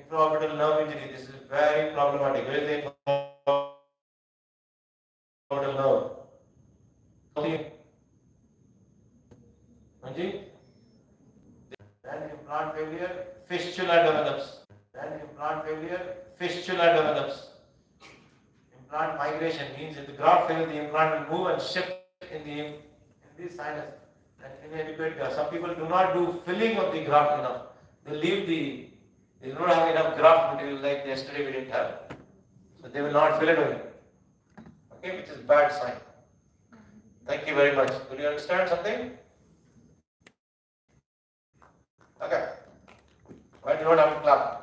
infraorbital nerve injury. This is very problematic. Where is the infraorbital nerve? Manji? Then implant failure, fistula develops. Then implant failure, fistula develops. Implant migration means if the graft fails, the implant will move and shift in the sinus and inadequate graft. Some people do not do filling of the graft enough. They don't have enough graft material like yesterday we didn't have. So they will not fill it with it. Okay, which is bad sign. Thank you very much. Do you understand something? Okay. Why do you not have to clap?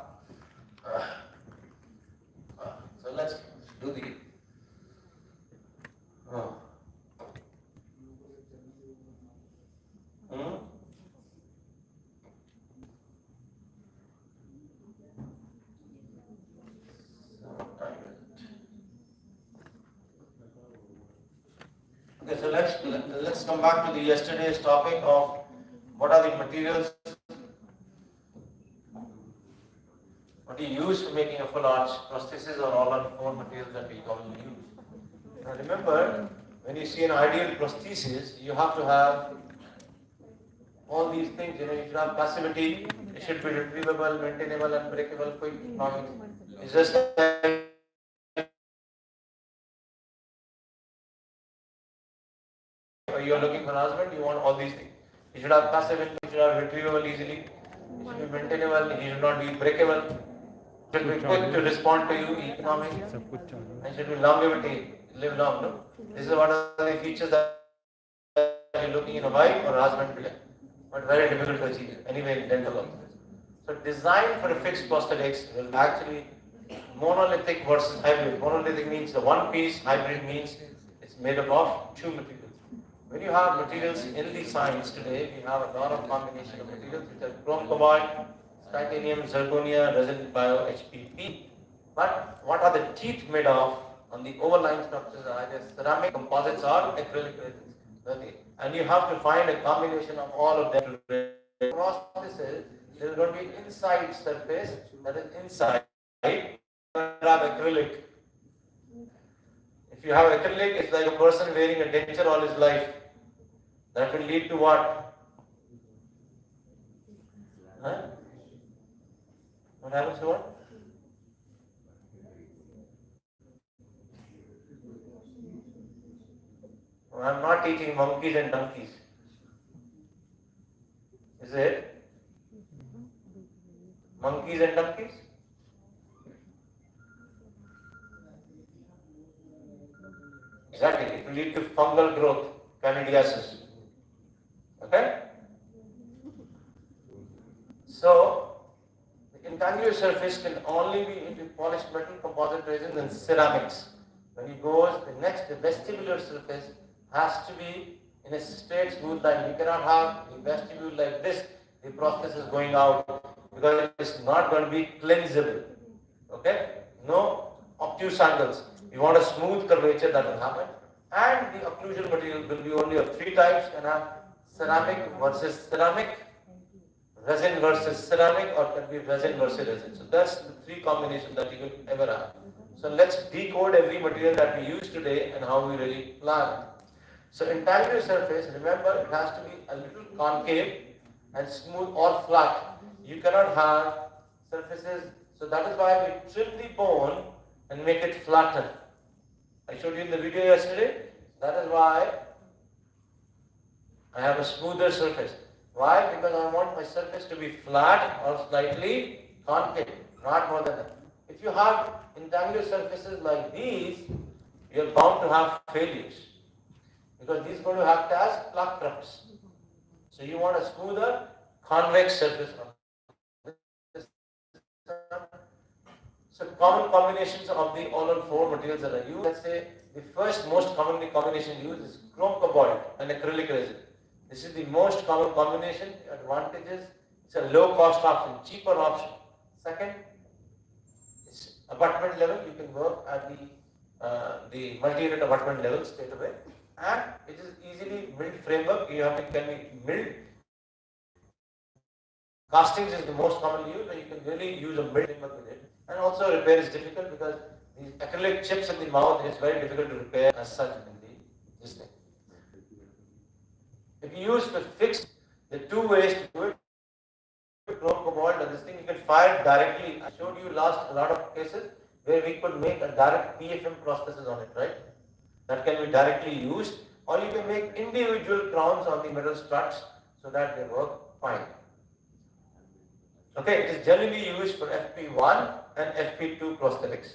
So let's do the. Hmm? Okay, so let's come back to the yesterday's topic of what are the materials, what do you use for making a full arch prosthesis or all on four materials that we commonly use. Now remember, when you see an ideal prosthesis, you have to have all these things. You should have passivity, it should be retrievable, maintainable, unbreakable, quick economics. It's just like you are looking for a husband, you want all these things. You should have passivity, you should have retrievable easily, you should be maintainable, you should not be breakable, you should be quick to respond to you, economic, and should be longevity, live long. No? This is what are the features that you're looking in a wife or a husband today, but very difficult to achieve anyway in dental offices. So design for a fixed prosthetics will actually monolithic versus hybrid. Monolithic means the one piece, hybrid means it's made up of two materials. When you have materials in the science today, we have a lot of combination of materials which are chrome cobalt, titanium, zirconia, resin bio, HPP. But what are the teeth made of? On the overlying structures are either ceramic, composites, or acrylic resins. Okay. And you have to find a combination of all of them. Prosthesis, there is going to be inside surface, that is inside. You have acrylic. If you have acrylic, it's like a person wearing a denture all his life. That will lead to what? Huh? What happens to what? I'm not teaching monkeys and donkeys. Is it? Monkeys and donkeys? Exactly. It will lead to fungal growth, candidiasis. Okay? So, the intangible surface can only be into polished metal, composite resins, and ceramics. When it goes, the vestibular surface has to be in a straight, smooth line. You cannot have the vestibule like this, the prosthesis going out, because it is not going to be cleansable. Okay? No obtuse angles. You want a smooth curvature that will happen. And the occlusal material will be only of three types. You can have ceramic versus ceramic, resin versus ceramic, or can be resin versus resin. So that's the three combinations that you will ever have. So let's decode every material that we use today and how we really plan. So intangible surface, remember, it has to be a little concave and smooth or flat. You cannot have surfaces. So that is why we trim the bone and make it flatter. I showed you in the video yesterday. That is why I have a smoother surface. Why? Because I want my surface to be flat or slightly concave, not more than that. If you have intangible surfaces like these, you are bound to have failures, because these are going to act as plaque traps. So you want a smoother, convex surface. So common combinations of the all on four materials that are used. Let's say the first most commonly combination used is chrome cobalt and acrylic resin. This is the most common combination. Advantages: it's a low cost option, cheaper option. Second, it's abutment level. You can work at the multi-unit abutment level straight away, and it is easily milled framework. You have to can be milled, Castings is the most commonly used, but you can really use a mid framework with it. And also repair is difficult because these acrylic chips in the mouth is very difficult to repair as such in this thing. If you use the fixed, the two ways to do it, chrome cobalt and this thing, you can fire it directly. I showed you last a lot of cases where we could make a direct PFM prosthesis on it, right? That can be directly used, or you can make individual crowns on the metal struts so that they work fine. Okay, it is generally used for FP1 and FP2 prosthetics.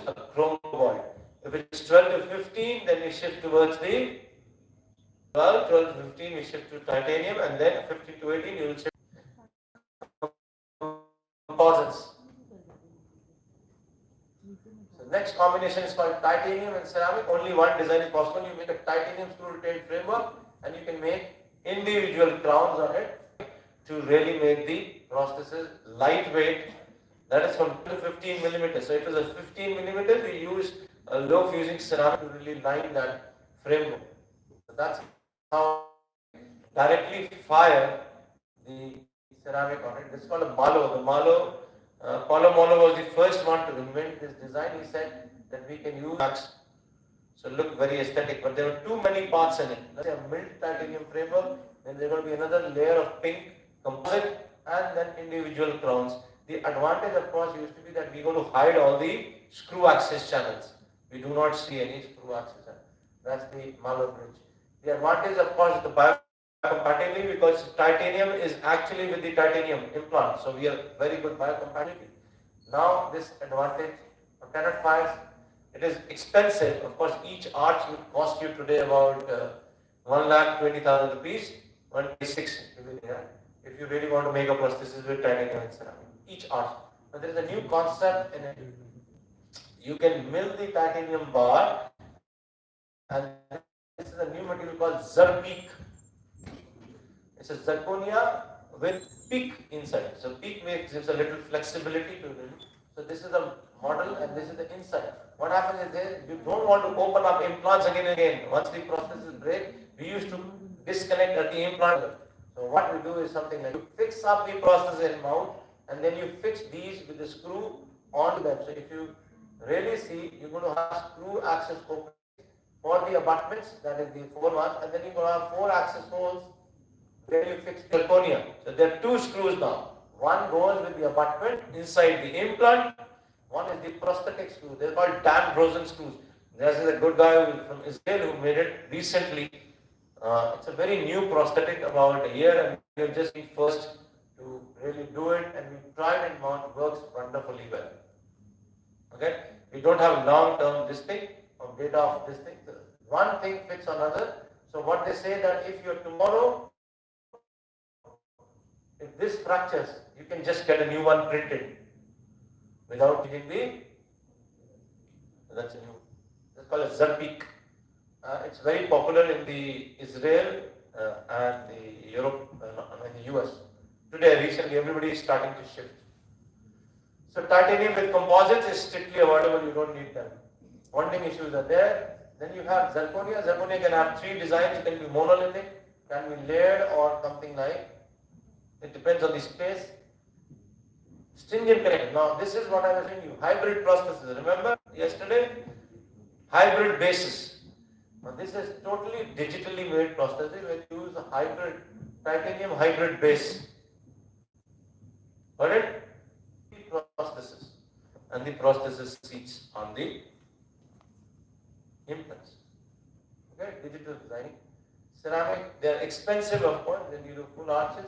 A chrome cobalt. If it's 12 to 15, then we shift towards the 12 to 15, we shift to titanium, and then 15 to 18, you will shift to composites. So next combination is called titanium and ceramic. Only one design is possible. You make a titanium screw-retained framework, and you can make individual crowns on it to really make the prosthesis lightweight. That is from 2 to 15 millimeters. So it was a 15 millimeters. We used a low fusing ceramic to really line that framework. So that's how directly fire the ceramic on it. This is called a malo. The malo, Paulo Molo was the first one to invent this design. He said that we can use wax. So look very aesthetic, but there were too many parts in it. Let's say a milled titanium framework, then there will be another layer of pink composite, and then individual crowns. The advantage, of course, used to be that we're going to hide all the screw axis channels. We do not see any screw axis channels. That's the Malo bridge. The advantage, of course, is the biocompatibility, because titanium is actually with the titanium implant. So we have very good biocompatibility. Now this advantage of canard fires, it is expensive. Of course, each arch would cost you today about 1,20,000 rupees, 126 if you really want to make a prosthesis with titanium and ceramic. Each arch. But there is a new concept in it. You can mill the titanium bar, and this is a new material called Zirpeak. It's a zirconia with peak inside. So peak gives a little flexibility to it. So this is the model, and this is the inside. What happens is this: you don't want to open up implants again and again. Once the prosthesis break, we used to disconnect at the implant. So what we do is something like you fix up the prosthesis in mouth, and then you fix these with the screw onto them. So if you really see, you're going to have screw axis open for the abutments, that is the 4 ones, and then you're going to have 4 axis holes where you fix the zirconia. So there are 2 screws now. One goes with the abutment inside the implant. One is the prosthetic screw. They're called Dan Rosen screws. This is a good guy from Israel who made it recently. It's a very new prosthetic, about a year, and we've just been first to really do it, and we tried it now. It works wonderfully well. Okay, we don't have long-term this thing or data of this thing. One thing fits another. So what they say that if you're tomorrow, if this fractures, you can just get a new one printed without needing the. That's a new. It's called a Zirpeak. It's very popular in the Israel and the Europe and the US. Today, recently, everybody is starting to shift. So titanium with composites is strictly avoidable. You don't need them. Bonding issues are there. Then you have zirconia. Zirconia can have 3 designs. It can be monolithic, can be layered, or something like. It depends on the space. Stringent connection. Now, this is what I was saying you. Hybrid prosthesis. Remember yesterday? Hybrid bases. Now, this is totally digitally made prosthesis where you use a hybrid, titanium hybrid base. Got it? Prosthesis. And the prosthesis seats on the implants. Okay, digital designing. Ceramic, they are expensive, of course, then you do full arches.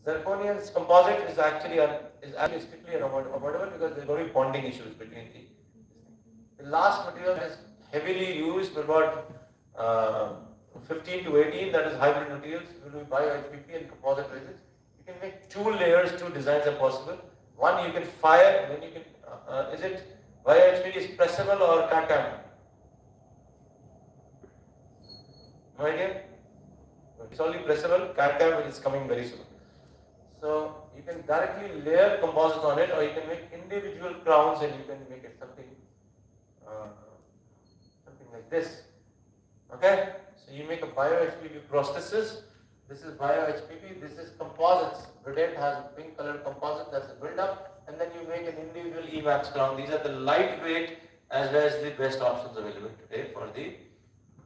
Zirconia's composite is actually strictly avoidable because there are going to be bonding issues between the last material is heavily used, about 15 to 18, that is hybrid materials, will be bio-HPP and composite resins. You can make 2 layers, 2 designs are possible. One you can fire, then you can, is it bio-HPP is pressable or CAD-CAM? No idea? It's only pressable, CAD-CAM is coming very soon. So you can directly layer composites on it, or you can make individual crowns and you can make it something like this. Okay? So So you make a bio-HPP prosthesis. This is bio-HPP. This is composites. Vedant has a pink colored composite that's a build-up, and then you make an individual Emax crown. These are the lightweight as well as the best options available today for the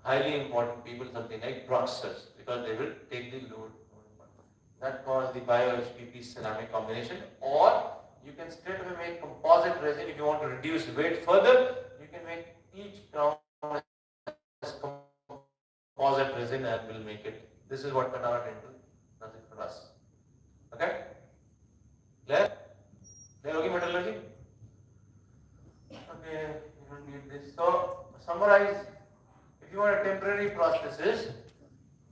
highly important people, something like processors, because they will take the load. That's called the bio-HPP ceramic combination. Or you can straight away make composite resin if you want to reduce weight further. You can make each crown as composite resin and will make it. This is what Katara Dental does it for us. Okay? Clear? Clear hogi metallurgy? Okay, you don't need this. So summarize. If you want a temporary prosthesis,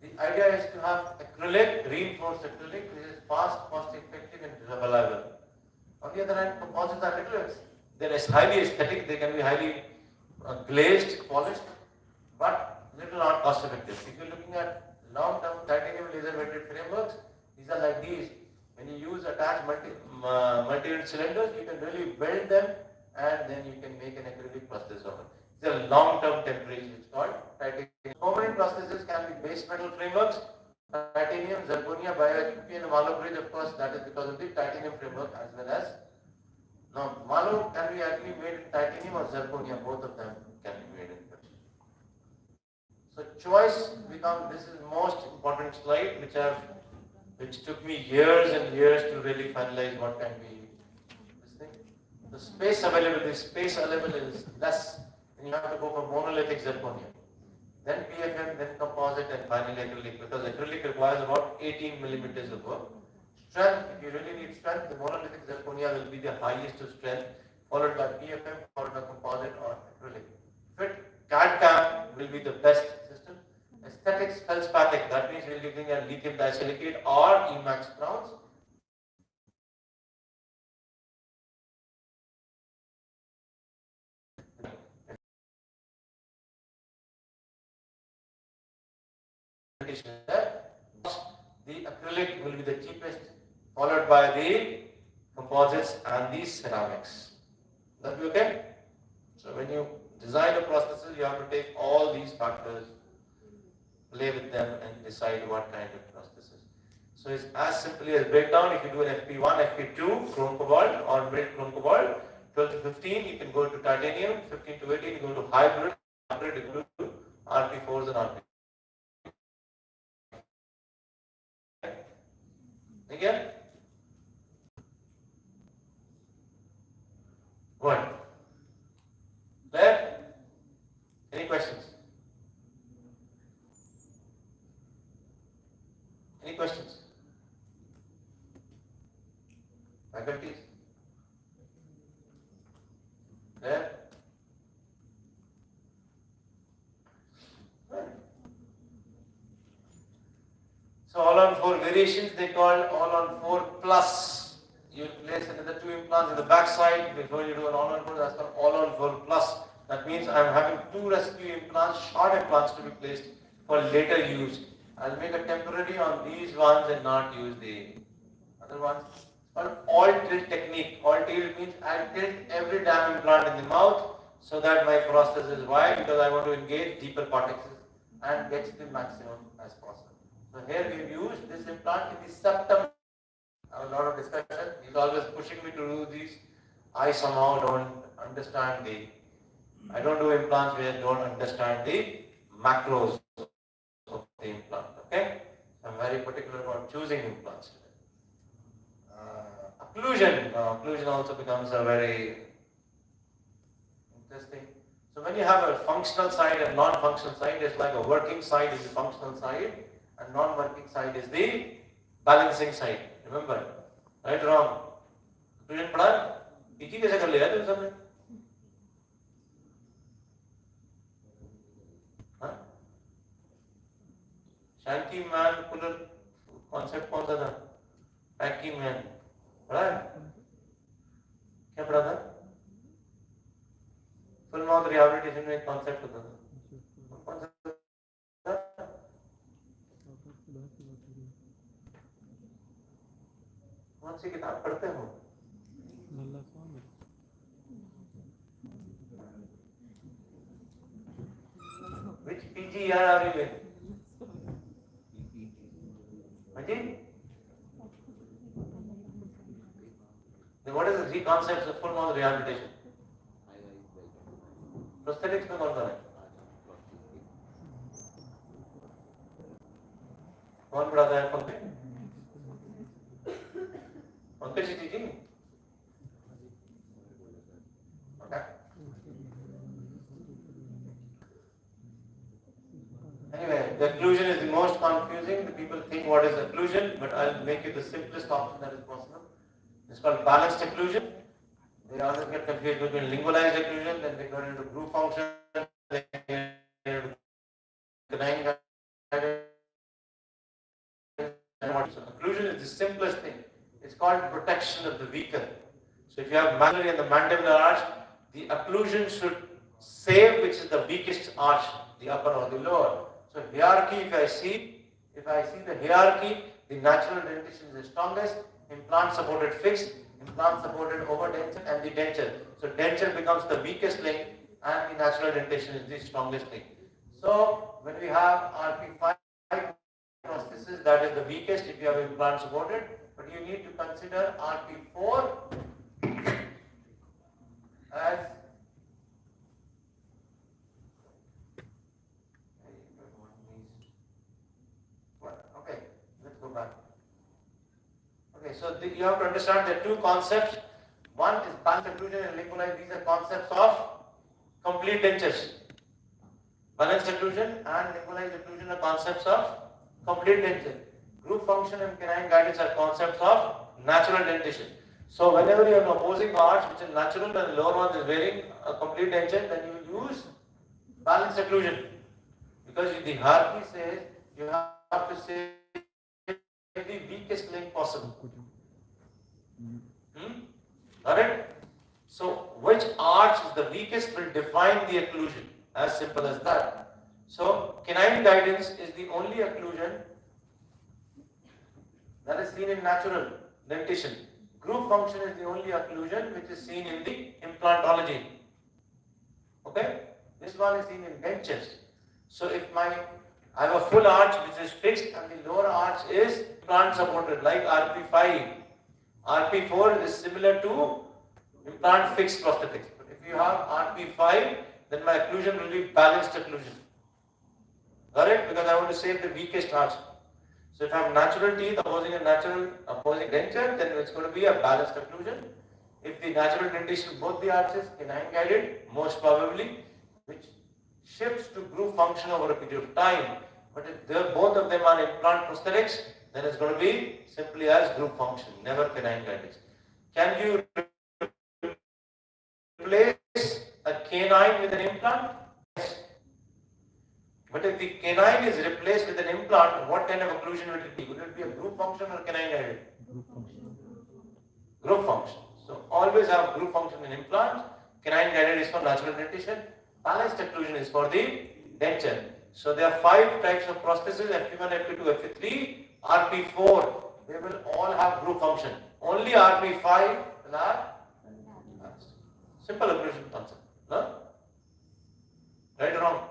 the idea is to have acrylic, reinforced acrylic, which is fast, cost effective and reliable. On the other hand, composites are little, they're highly aesthetic, they can be highly glazed, polished, but little not cost effective. If you're looking at long-term titanium laser weighted frameworks, these are like these. When you use attached multi-unit cylinders, you can really build them and then you can make an acrylic prosthesis of it. These are long-term temporaries, it's called titanium. Permanent prosthesis can be base metal frameworks, titanium, zirconia, bio-HPP and Malo bridge, of course, that is because of the titanium framework as well as. Now, Malo can be actually made in titanium or zirconia, both of them can be made in titanium. So choice becomes, this is most important slide which took me years and years to really finalize what can be this thing. The space available is less, and you have to go for monolithic zirconia. Then PFM, then composite, and finally acrylic, because acrylic requires about 18 millimeters of work. Strength, if you really need strength, the monolithic zirconia will be the highest of strength, followed by PFM, followed by composite or acrylic. Fit, CAD-CAM will be the best system. Aesthetics, feldspathic, that means we're looking at lithium disilicate or Emax crowns. The acrylic will be the cheapest, followed by the composites and the ceramics. That be okay? So when you design a prosthesis, you have to take all these factors, play with them and decide what kind of prosthesis. So it's as simply as breakdown. If you do an FP1, FP2, chrome cobalt or mid chrome cobalt, 12 to 15, you can go to titanium, 15 to 18, you go to hybrid, you go to RP4s and RP. Again? What? Clear? Any questions? Any questions? Faculties? Clear? So all on 4 variations, they call all on 4 plus. You place another 2 implants in the back side before you do an all on 4, that's called all on 4 plus. That means I am having 2 rescue implants, short implants to be placed for later use. I'll make a temporary on these ones and not use the other ones. It's called all tilt technique. All tilt means I tilt every damn implant in the mouth so that my prosthesis is wide, because I want to engage deeper cortexes and get the maximum as possible. So here we use this implant in the septum. I have a lot of discussion. He's always pushing me to do these. I somehow don't understand I don't do implants where I don't understand the macros of the implant. Okay? So I'm very particular about choosing implants. Occlusion. Occlusion also becomes a very interesting. So when you have a functional side and non-functional side, it's like a working side is the functional side and non-working side is the balancing side. Remember? Right or wrong? Occlusion पढ़ा? इसी कैसे कर लिया तुम सबने? Shanky man cooler concept कौन सा था? पैकी मैन पढ़ा है? क्या पढ़ा था? फुल माउथ रिहैबिलिटेशन में एक कॉन्सेप्ट होता था. कौन सा? कौन सी किताब पढ़ते हो? Which PG are you in? Then what is the three concepts of full mouth rehabilitation? Prosthetics में कौन कौन है? कौन पढ़ाता है Pankaj? Pankaj is teaching? Okay. Anyway, the occlusion is the most confusing. The people think what is occlusion, but I'll make it the simplest option that is possible. It's called balanced occlusion. They always get confused between lingualized occlusion, then they go into group function, then they go into canine guidance. So occlusion is the simplest thing. It's called protection of the weaker. So if you have mammillary and the mandibular arch, the occlusion should save which is the weakest arch, the upper or the lower. So hierarchy, if I see the hierarchy, the natural dentition is the strongest, implant supported fixed, implant supported over denture and the denture. So denture becomes the weakest link and the natural dentition is the strongest link. So when we have RP5 prosthesis, that is the weakest if you have implant supported, but you need to consider RP4 as okay, let's go back. Okay, so you have to understand the two concepts. One is balanced occlusion and lingualized. These are concepts of complete dentures. Balanced occlusion and lingualized occlusion are concepts of complete denture. Group function and canine guidance are concepts of natural dentition. So whenever you have an opposing arch which is natural and the lower one is wearing a complete denture, then you will use balanced occlusion. Because the hierarchy says you have to say the weakest link possible. Alright? So which arch is the weakest will define the occlusion. As simple as that. So canine guidance is the only occlusion that is seen in natural dentition. Group function is the only occlusion which is seen in the implantology. Okay? This one is seen in dentures. So if I have a full arch which is fixed and the lower arch is implant supported like RP5. RP4 is similar to implant fixed prosthetics. But if you have RP5, then my occlusion will be balanced occlusion. Got it? Because I want to save the weakest arch. So if I have natural teeth opposing denture, then it's going to be a balanced occlusion. If the natural dentition, both the arches, canine guided, most probably, which shifts to group function over a period of time. But if both of them are implant prosthetics, then it's going to be simply as group function, never canine guidance. Can you replace a canine with an implant? Yes. But if the canine is replaced with an implant, what kind of occlusion will it be? Would it be a group function or canine guided? Group function. Group function. So always have group function in implants. Canine guided is for natural dentition. Balanced occlusion is for the denture. So there are 5 types of prostheses: FP1, FP2, FP3, RP4. They will all have group function. Only RP5 will have simple occlusion concept. No? Right or wrong?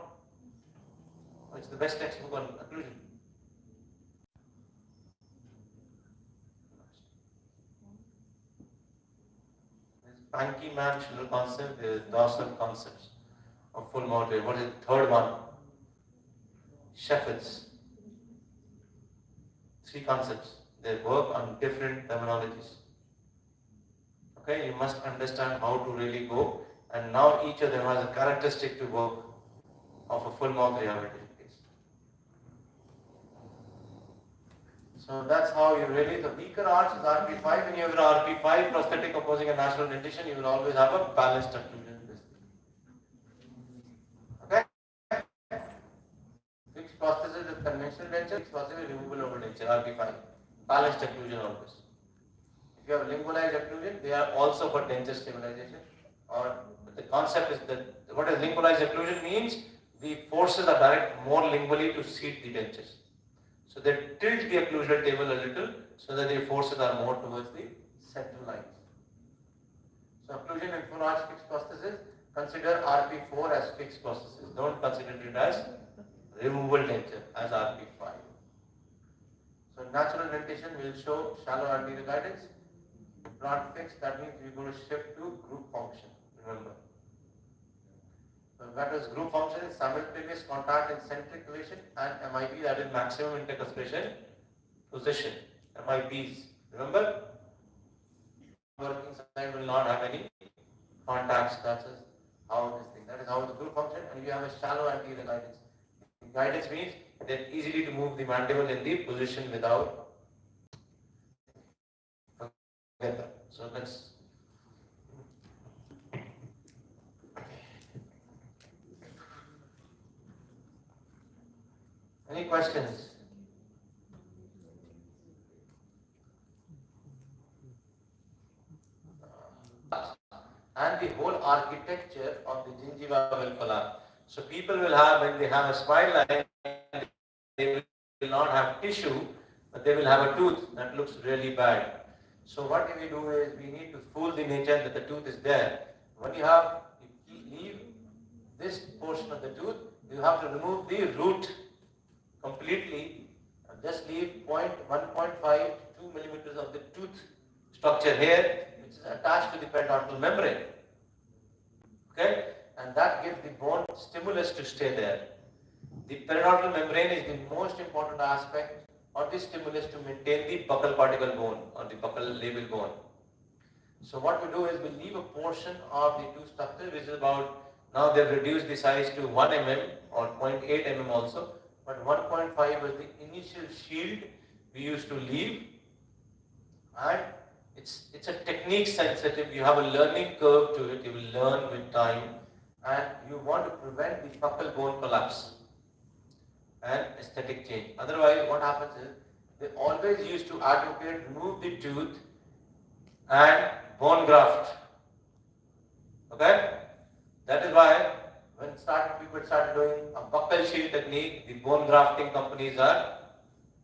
It's the best textbook on occlusion. There's Pankey man Schiller concept, there is dorsal concepts of full mouth. What is the third one? Shepherds. 3 concepts. They work on different terminologies. Okay, you must understand how to really go, and now each of them has a characteristic to work of a full mouth rehabilitation case. So that's how you really, the weaker arch is RP5. When you have an RP5 prosthetic opposing a natural dentition, you will always have a balanced occlusion. Okay? Fixed prosthesis with conventional denture, fixed prosthesis with removable over denture, RP5. Balanced occlusion always. If you have lingualized occlusion, they are also for denture stabilization. Or the concept is that what is lingualized occlusion means the forces are direct more lingually to seat the dentures. So they tilt the occlusal table a little so that the forces are more towards the central lines. So occlusion in full arch fixed prosthesis, consider RP4 as fixed prosthesis. Don't consider it as removable denture as RP5. So So natural dentation will show shallow anterior guidance. Not fixed, that means we're going to shift to group function, remember. So that is group function is simultaneous contact in centric relation, and MIP, that is maximum intercussion position. MIPs, remember? Working side will not have any contacts, that is how this thing, that is how the group function, and you have a shallow anterior guidance. Guidance means that easily to move the mandible in the position without forget that. So let's any questions? And the whole architecture of the gingiva will collapse. So people will have, when they have a spine line, they will not have tissue, but they will have a tooth that looks really bad. So what we do is we need to fool the nature that the tooth is there. When you leave this portion of the tooth, you have to remove the root completely and just leave 1.5 to 2 millimeters of the tooth structure here, which is attached to the periodontal membrane. Okay? And that gives the bone stimulus to stay there. The periodontal membrane is the most important aspect of the stimulus to maintain the buccal particle bone or the buccal label bone. So what we do is we leave a portion of the tooth structure which is about, now they've reduced the size to 1 mm or 0.8 mm also, but 1.5 was the initial shield we used to leave, and it's a technique sensitive, you have a learning curve to it, you will learn with time, and you want to prevent the buccal bone collapse and aesthetic change. Otherwise what happens is, they always used to advocate remove the tooth and bone graft. Okay? That is why when people started doing a buccal shield technique, the bone grafting companies are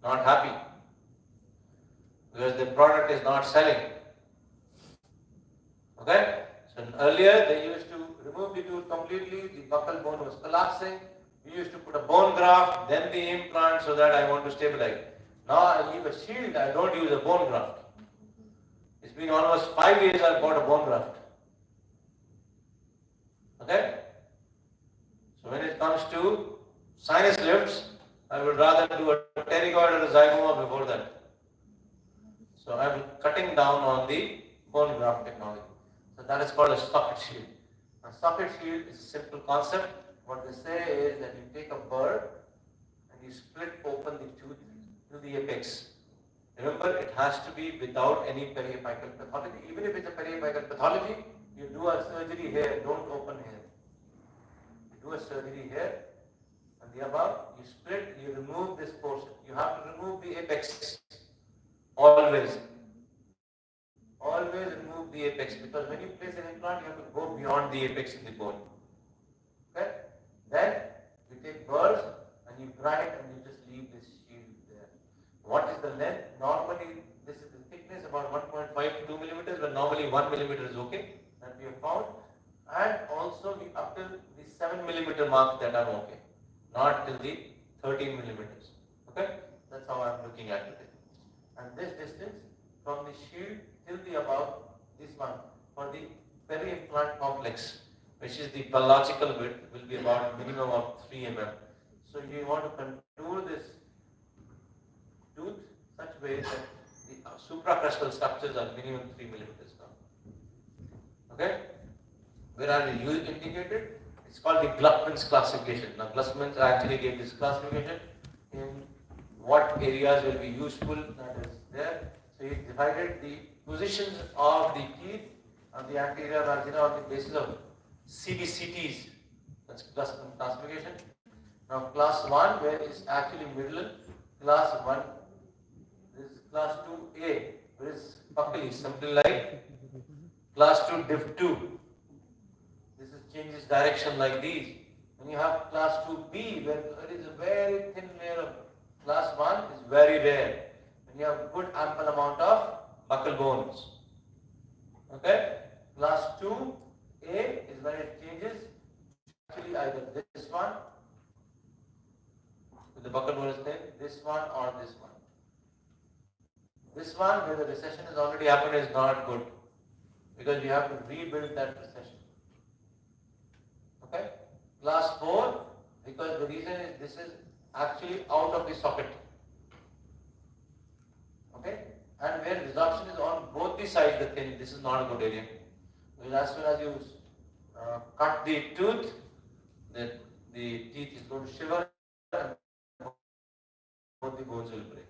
not happy because the product is not selling. Okay? So earlier they used to remove the tooth completely, the buccal bone was collapsing. We used to put a bone graft, then the implant so that I want to stabilize. Now I leave a shield, I don't use a bone graft. It's been almost 5 years I've got a bone graft. Okay? So when it comes to sinus lifts, I would rather do a pterygoid or a zygoma before that. So I'm cutting down on the bone graft technology. So that is called a socket shield. A socket shield is a simple concept. What they say is that you take a bird and you split open the tooth to the apex. Remember, it has to be without any periapical pathology. Even if it's a periapical pathology, you do a surgery here, don't open here. You do a surgery here, and the above, you split, you remove this portion. You have to remove the apex. Always. Always remove the apex, because when you place an implant, you have to go beyond the apex in the bone. Okay? Then you take burrs and you grind and you just leave this shield there. What is the length? Normally, this is the thickness about 1.5 to 2 millimeters, but normally 1 millimeter is okay, that we have found. And also up till the 7 millimeter mark that I'm okay, not till the 13 millimeters. Okay? That's how I'm looking at it. And this distance from the shield till the above, this one, for the peri-implant complex, which is the biological width, will be about a minimum of 3 mm. So you want to contour this tooth such way that the supracrustal structures are minimum 3 millimeters now. Okay? Where are you indicated? It's called the Gluckman's classification. Now Gluckman's actually gave this classification in what areas will be useful, that is there. So he divided the positions of the teeth and the anterior margina on the basis of CBCTs. That's Gluckman's classification. Now class 1, where is actually middle, class 1, this is class 2A, where is buccally, something like class 2 div 2. This is changes direction like these. When you have class 2B, where there is a very thin layer of class 1 is very rare. When you have good ample amount of buccal bones. Okay? Class 2A is when it changes actually either this one, with the buccal bone is thin, this one or this one. This one, where the recession has already happened, is not good because you have to rebuild that recession. Okay? Class 4, because the reason is this is actually out of the socket. Okay? And where resorption is on both the sides, the thin, this is not a good area. Because as soon as you cut the tooth, the teeth is going to shiver and both the bones will break.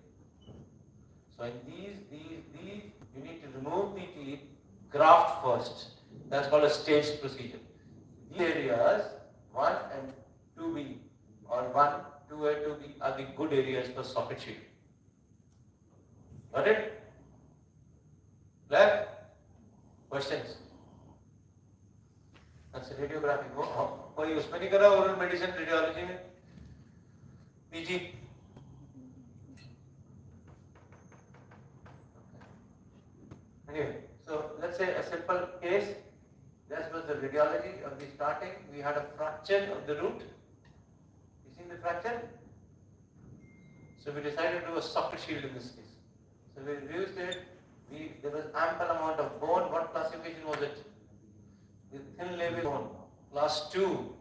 So in these, you need to remove the teeth, graft first. That's called a staged procedure. These areas, 1 and 2B, or 1, 2A, 2B are the good areas for socket shielding. Got it? Clear? Questions? That's radiography. कोई उसमें नहीं करा oral medicine radiology में? PG? Anyway, so let's say a simple case. This was the radiology of the starting. We had a fracture of the root. You seen the fracture? So we decided to do a socket shield in this case. So we reduced it. There was ample amount of bone. What classification was it? The thin labial bone. Class 2.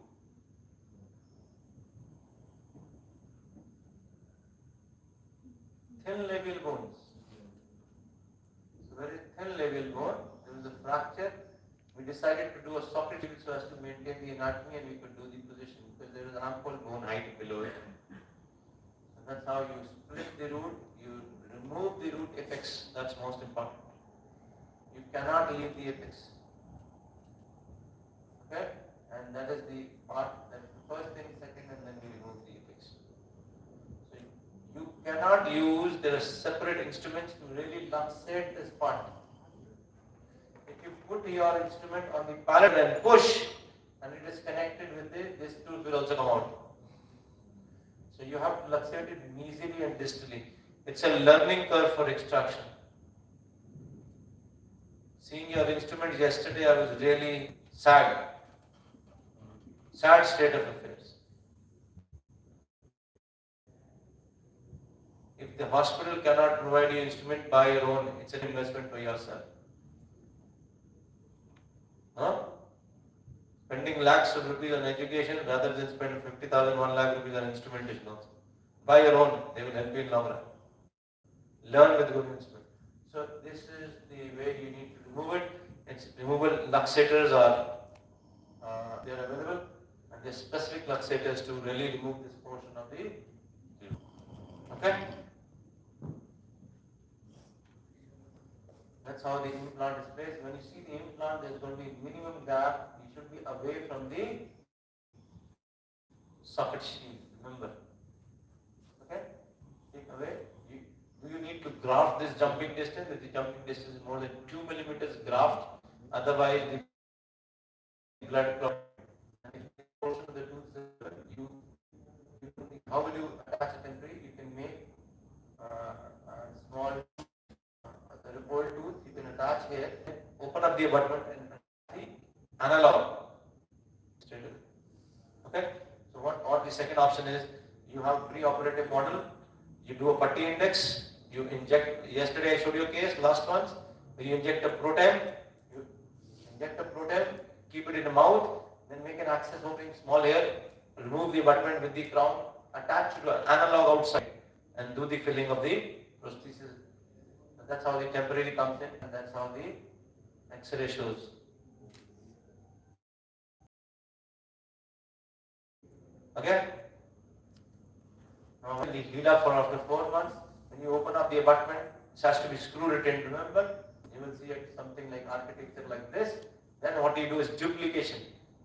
Thin labial bones. So very thin labial bone. There was a fracture. We decided to do a socket shield so as to maintain the anatomy and we could do the position because there is ample bone height below it. And that's how you split the root, you remove the root apex, that's most important. You cannot leave the apex. Okay? And that is the part, that's the first thing, second, and then we remove the apex. So you cannot use, there are separate instruments to really luxate this part. If you put your instrument on the palate and push, and it is connected with this tooth will also come out. So you have to luxate it mesially and distally. It's a learning curve for extraction. Seeing your instrument yesterday, I was really sad. Sad state of affairs. If the hospital cannot provide you instrument, buy your own. It's an investment for yourself. Huh? Spending lakhs of rupees on education rather than spend 50,000, 1 lakh rupees on instrumentation also. Buy your own, they will help you in long run. Learn with good instrument. So this is the way you need to remove it. It's removal luxators are they are available, and there are specific luxators to really remove this portion of the tooth. Okay? That's how the implant is placed. When you see the implant, there's going to be minimum gap. You should be away from the socket shield. Remember. Okay? Keep away. Do you need to graft this jumping distance? If the jumping distance is more than 2 millimeters, graft. Otherwise, the blood clot. And if the portion of the tooth, how will you attach a temporary? You can make a small report tooth. You can attach here, open up the abutment and the analog. Okay? So what the second option is, you have pre-operative model. You do a putty index. You inject. Yesterday I showed you a case last month. You inject a protem. You inject a protem. Keep it in the mouth. Then make an access opening small here. Remove the abutment with the crown. Attach to an analog outside and do the filling of the prosthesis. That's how the temporary comes in, and that's how the X-ray shows. Okay? Now, the Leela for after 4 months, when you open up the abutment, it has to be screw retained. Remember, you will see something like architecture like this. Then what you do is duplication.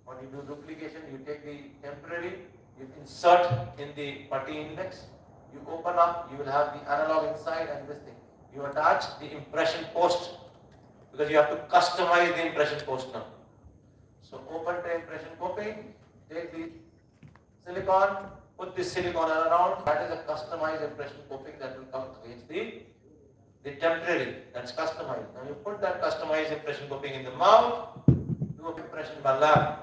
When you do duplication, you take the temporary, you insert in the putty index, you open up, you will have the analog inside and this thing. You attach the impression post because you have to customize the impression post now. So open the impression coping, take the silicon, put the silicon around. That is a customized impression coping that will come against the temporary. That's customized. Now you put that customized impression coping in the mouth, do a impression by lab,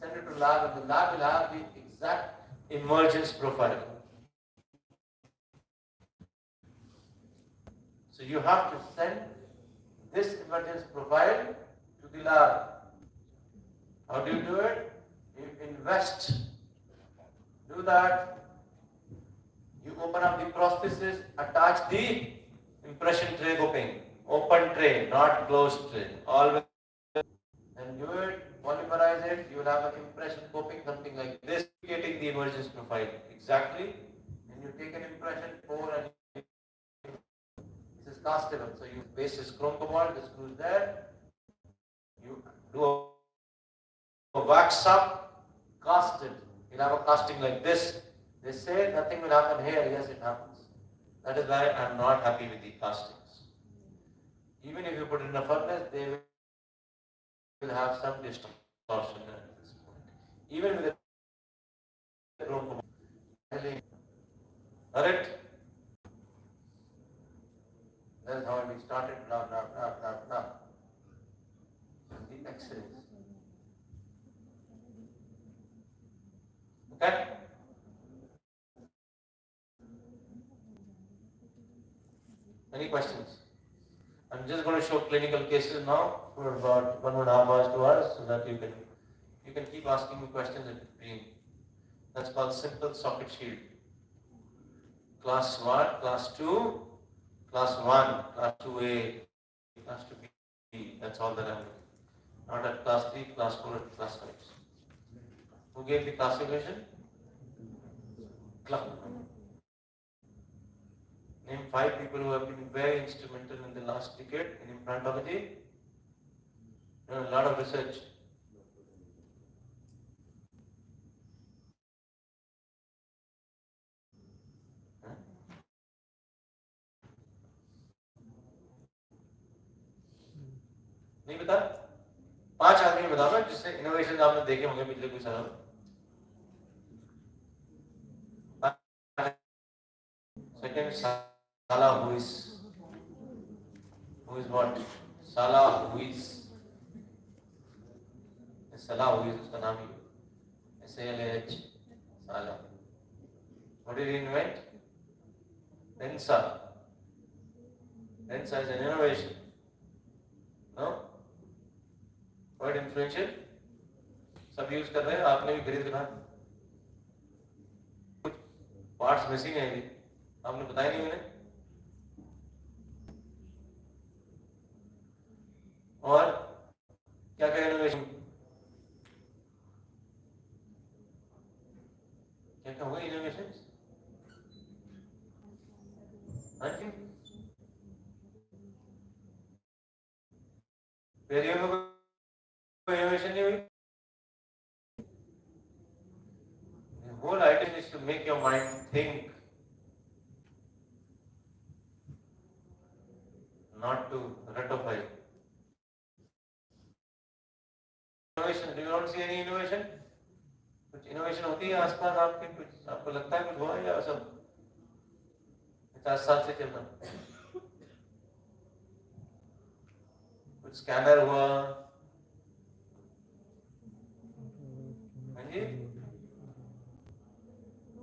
send it to lab, and the lab will have the exact emergence profile. So you have to send this emergence profile to the lab. How do you do it? You invest. Do that. You open up the prosthesis, attach the impression tray coping. Open tray, not closed tray. Always. And do it, polymerize it, you will have an impression coping, something like this, getting the emergence profile. Exactly. And you take an impression pour and this is castable. So you base is chrome cobalt, the screw is there. You do a wax up, cast it. You'll have a casting like this. They say nothing will happen here. Yes, it happens. That is why I am not happy with the castings. Even if you put it in a furnace, they will have some distortion at this point. Even with the chrome cobalt. Alright? That's how we started. Blah, blah, blah, blah, blah. The X-rays. Okay? Any questions? I'm just going to show clinical cases now for about 1.5 hours, 2 hours, so that you can keep asking me questions in between. That's called simple socket shield. Class 1, class 2, class 1, class 2A, class 2B. That's all that I'm doing. Not at class 3, class 4, and class 5. Who gave the classification? Club. Name 5 people who have been very instrumental in the last decade in implantology. A lot of research. नहीं बता 5 आदमी बताओ जिससे innovation आपने देखे होंगे पिछले कुछ सालों में. Second, Salah who is what? Salah who is Salah who is उसका नाम ही SALAH Salah. What did he invent? Rensa. Rensa is an innovation. No? Quite influential. सब यूज कर रहे हैं. आपने भी खरीद रखा. कुछ पार्ट्स मिसिंग हैं अभी. आपने बताया नहीं उन्हें. और क्या क्या इनोवेशन क्या हुए इनोवेशन? हाँ जी. पेरियो में कोई इनोवेशन नहीं हुई. The whole idea is to make your mind think, not to ratify. Innovation. Do you not see any innovation? कुछ innovation होती है आसपास आपके? कुछ आपको लगता है कुछ हुआ या सब 50 साल से चल रहा? कुछ स्कैनर हुआ? हाँ जी.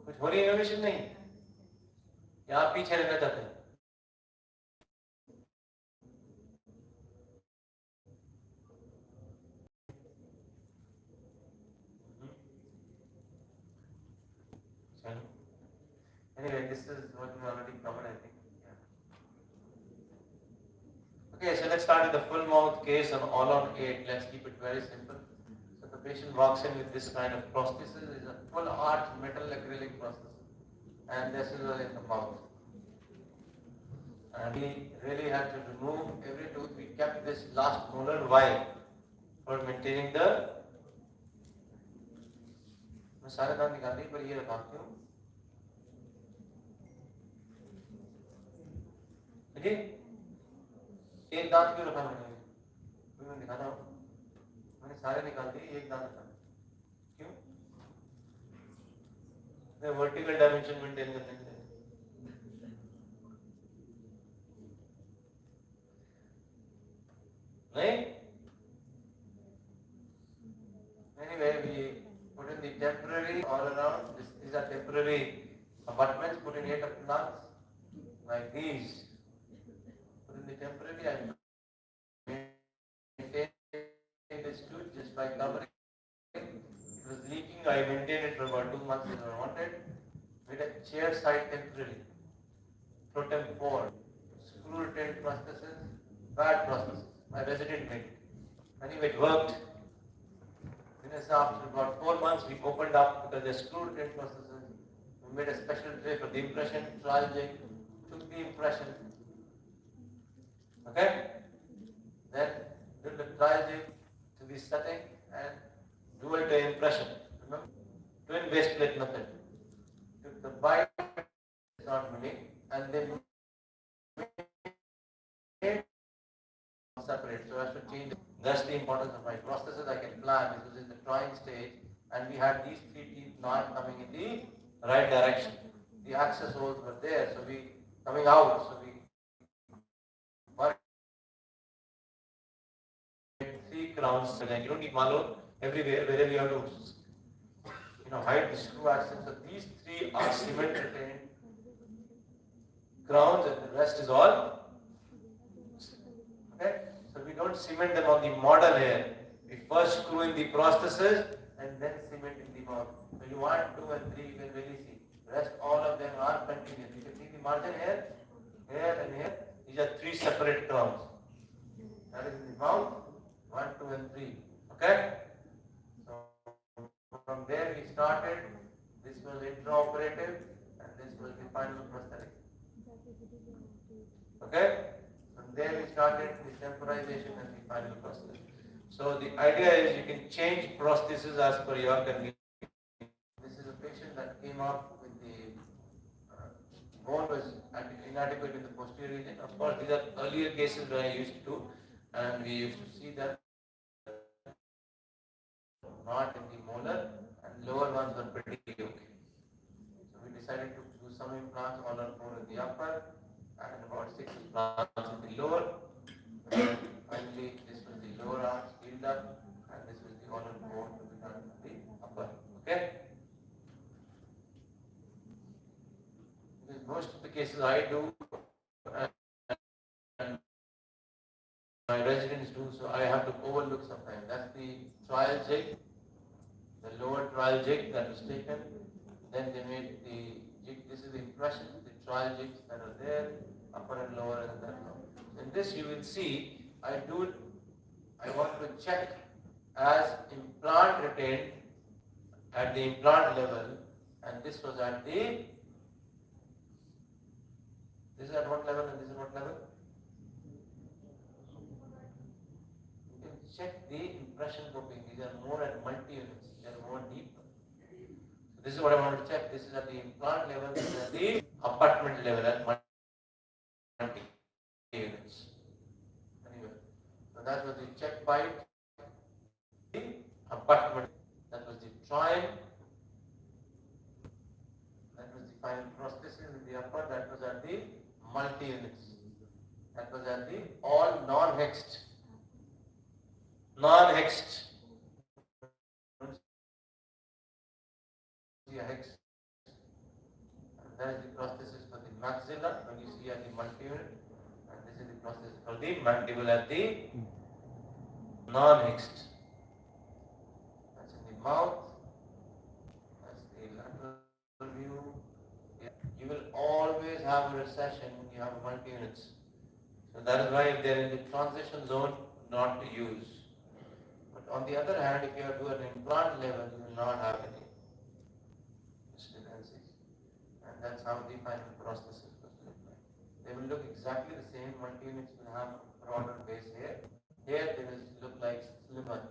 कुछ हो रही इनोवेशन नहीं? या आप पीछे रहना चाहते हैं? Anyway, this is what we already covered, I think. Yeah. Okay, so let's start with the full mouth case on all on 8. Let's keep it very simple. So the patient walks in with this kind of prosthesis. It's a full arch metal acrylic prosthesis. And this is in the mouth. And we really had to remove every tooth. We kept this last molar. Why? For maintaining the. मैं सारे दांत निकाल दी पर ये रखा क्यों? जी एक दांत क्यों रखा मैंने? मैं दिखाता हूँ. मैंने सारे निकाल दिए, एक दांत रखा. क्यों? मैं वर्टिकल डायमेंशन मेंटेन करने के लिए. नहीं? Anyway, we put in the temporary all around. These are temporary abutments put in 8 implants like these. temporarily I maintained this tube just by covering. It was leaking. I maintained it for about 2 months as I wanted. Made a chair side temporarily. Totem 4. Screw retained prosthesis. Bad prosthesis. My resident made it. Anyway, it worked. After about 4 months, we opened up because the screw retained prosthesis. We made a special tray for the impression. Trial jig. Took the impression. Okay? Then did the trial jig to the setting and dual tray impression. Remember? Twin base plate method. Took the bite, not many, and then made separate. So I have to change. That's the importance of my prosthesis. I can plan. This was in the drawing stage, and we had these 3 teeth not coming in the right direction. The access holes were there, so we coming out. So we worked 3 crowns. So you don't need malo everywhere. Wherever you have to, hide the screw access. So these 3 are cement retained crowns, and the rest is all. Okay? So we don't cement them on the model here. We first screw in the prosthesis and then cement in the model. So you want 2 and 3, you can really see. The rest, all of them are continuous. You can see the margin here, here and here. These are 3 separate crowns. That is in the mouth, 1, 2 and 3. Okay? So from there we started. This was intraoperative and this was the final prosthetic. Okay? From there we started the temporization and the final prosthesis. So the idea is you can change prosthesis as per your convenience. This is a patient that came up with the bone was inadequate in the posterior region. Of course, these are earlier cases where I used to do, and we used to see that not in the molar, and lower ones were pretty okay. So we decided to do some implants, all on 4 in the upper, and about 6 implants in the lower. And finally, this was the lower arch healed up, and this was the all on 4 to be done in the upper. Okay? Because most of the cases I do, and my residents do, so I have to overlook sometimes. That's the trial jig, the lower trial jig that was taken. Then they made the jig. This is the impression, the trial jigs that are there, upper and lower, and that. In this, you will see I want to check as implant retained at the implant level, and this was at the. This is at what level and this is what level? You can check the impression grouping. These are more at multi-units. They are more deep. So this is what I want to check. This is at the implant level. This is at the abutment level at multi-units. Anyway, so that was the check bite. The abutment. That was the trial. That was the final prosthesis in the upper. That was at the multi-units. That was at the all non-hexed. Non-hexed. See a hex. And that is the prosthesis for the maxilla when you see at the multi-unit. And this is the prosthesis for the mandible at the non-hexed. That's in the mouth. That's the lateral view. You will always have a recession when you have multi-units. So that is why if they are in the transition zone, not to use. But on the other hand, if you are to an implant level, you will not have any discrepancies. And that's how the final prosthesis will look like. They will look exactly the same. Multi-units will have a broader base here. Here they will look like slimmer.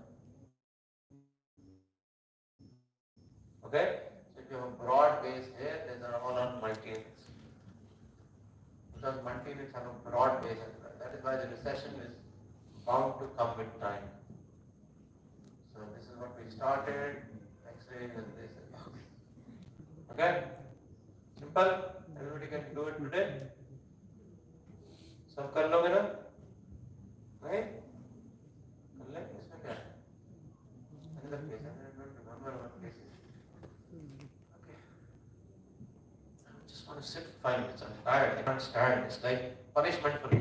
Okay? So if you have a broad base here, these are all on multi-units. Because multi-units have a broad base as well. That is why the recession is bound to come with time. So this is what we started, X-rays and this and that. Okay? Simple? Everybody can do it today? सब कर लोगे ना? नहीं? कर ले? इसमें क्या है? Another case, I don't remember what case is. Okay. I just want to sit 5 minutes. I'm tired. I can't stand. It's like punishment for me.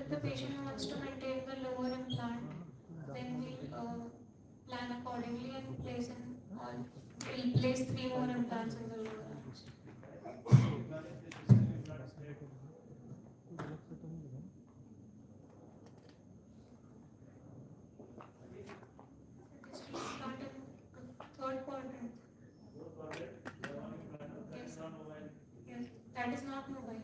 if the patient wants to maintain the lower implant, then we'll plan accordingly and we'll place 3 more implants in the lower arms. Distal implant in third quadrant. Yes. Yes. That is not mobile.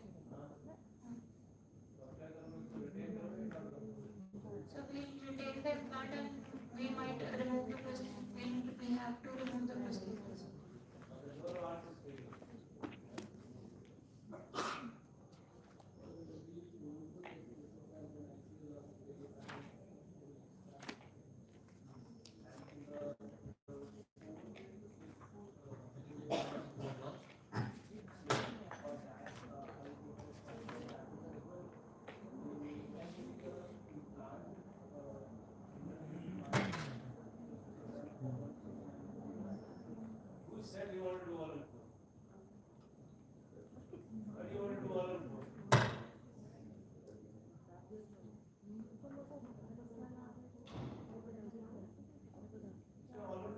So we'll retain the implant and we might remove the prosthesis. We have to remove the prosthesis. Who said you want to do all of it? Why do you want to do all of it? All of it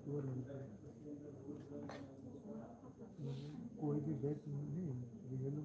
क्यों करेंगे? कोई भी date नहीं real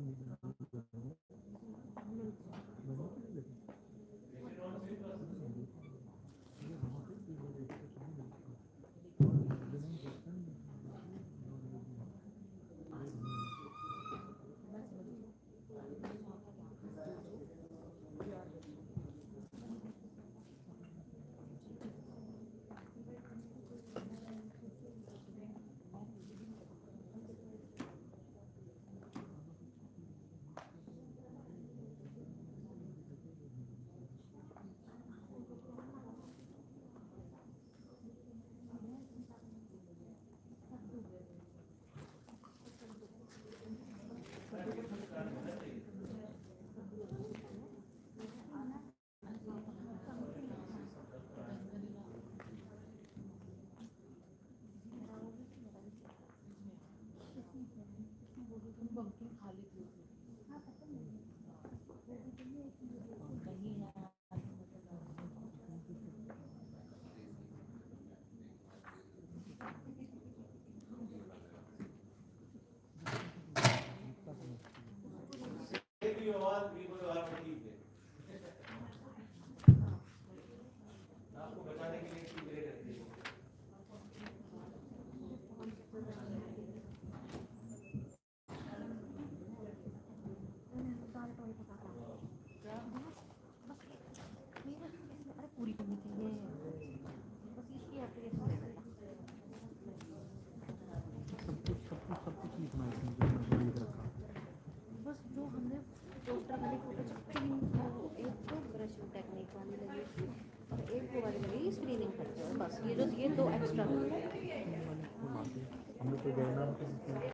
आपको बचाने के लिए चीजें रहती है। पूरी करनी चाहिए बस इसकी एप्लीकेशन दे देना सब कुछ लिखना है इसमें जो मैंने लिख रखा बस जो हमने पोस्टर वाली फोटो चिपकी वो एक तो ब्रश टेक्निक वाली लगी थी और एक वो वाली लगी स्क्रीनिंग करते हुए बस ये 2 एक्स्ट्रा हमने तो गए ना